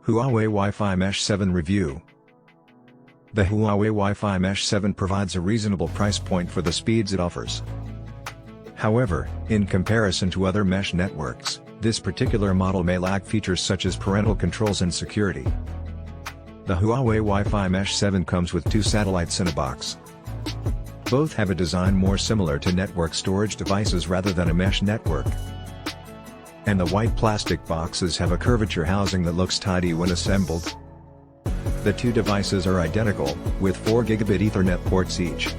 Huawei Wi-Fi Mesh 7 Review. The Huawei Wi-Fi Mesh 7 provides a reasonable price point for the speeds it offers. However, in comparison to other mesh networks, this particular model may lack features such as parental controls and security. The Huawei Wi-Fi Mesh 7 comes with 2 satellites in a box. Both have a design more similar to network storage devices rather than a mesh network. And the white plastic boxes have a curvature housing that looks tidy when assembled. The 2 devices are identical, with 4 gigabit Ethernet ports each.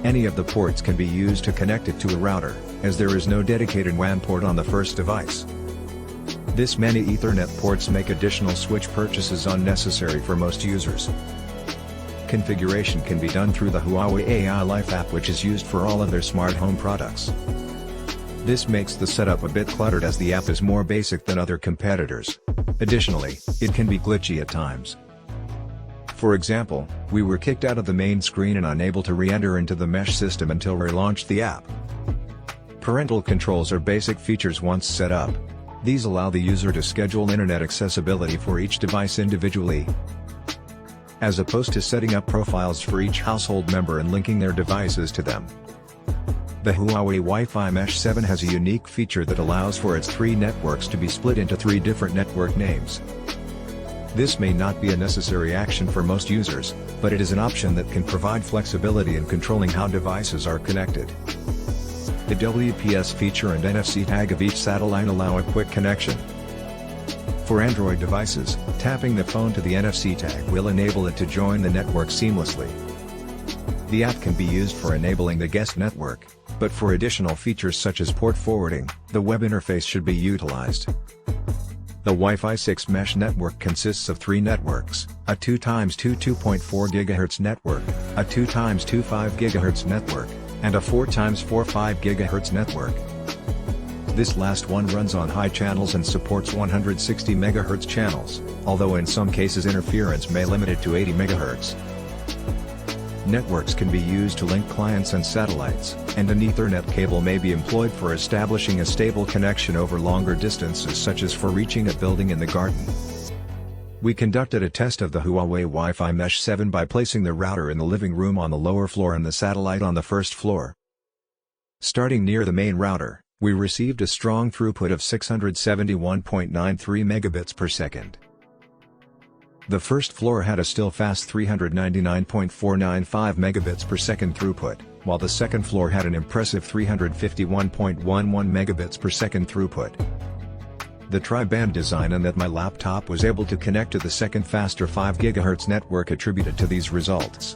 Any of the ports can be used to connect it to a router, as there is no dedicated WAN port on the first device. This many Ethernet ports make additional switch purchases unnecessary for most users. Configuration can be done through the Huawei AI Life app, which is used for all of their smart home products. This makes the setup a bit cluttered as the app is more basic than other competitors. Additionally, it can be glitchy at times. For example, we were kicked out of the main screen and unable to re-enter into the mesh system until we relaunched the app. Parental controls are basic features once set up. These allow the user to schedule internet accessibility for each device individually, as opposed to setting up profiles for each household member and linking their devices to them. The Huawei Wi-Fi Mesh 7 has a unique feature that allows for its 3 networks to be split into 3 different network names. This may not be a necessary action for most users, but it is an option that can provide flexibility in controlling how devices are connected. The WPS feature and NFC tag of each satellite allow a quick connection. For Android devices, tapping the phone to the NFC tag will enable it to join the network seamlessly. The app can be used for enabling the guest network, but for additional features such as port forwarding, the web interface should be utilized. The Wi-Fi 6 mesh network consists of 3 networks, a 2x2 2.4 GHz network, a 2x2 5 GHz network, and a 4x4 5 GHz network. This last one runs on high channels and supports 160 MHz channels, although in some cases interference may limit it to 80 MHz. Networks can be used to link clients and satellites, and an Ethernet cable may be employed for establishing a stable connection over longer distances, such as for reaching a building in the garden. We conducted a test of the Huawei Wi-Fi Mesh 7 by placing the router in the living room on the lower floor and the satellite on the first floor. Starting near the main router, we received a strong throughput of 671.93 megabits per second. The first floor had a still fast 399.495 megabits per second throughput, while the second floor had an impressive 351.11 megabits per second throughput. The tri-band design and that my laptop was able to connect to the second faster 5 GHz network attributed to these results.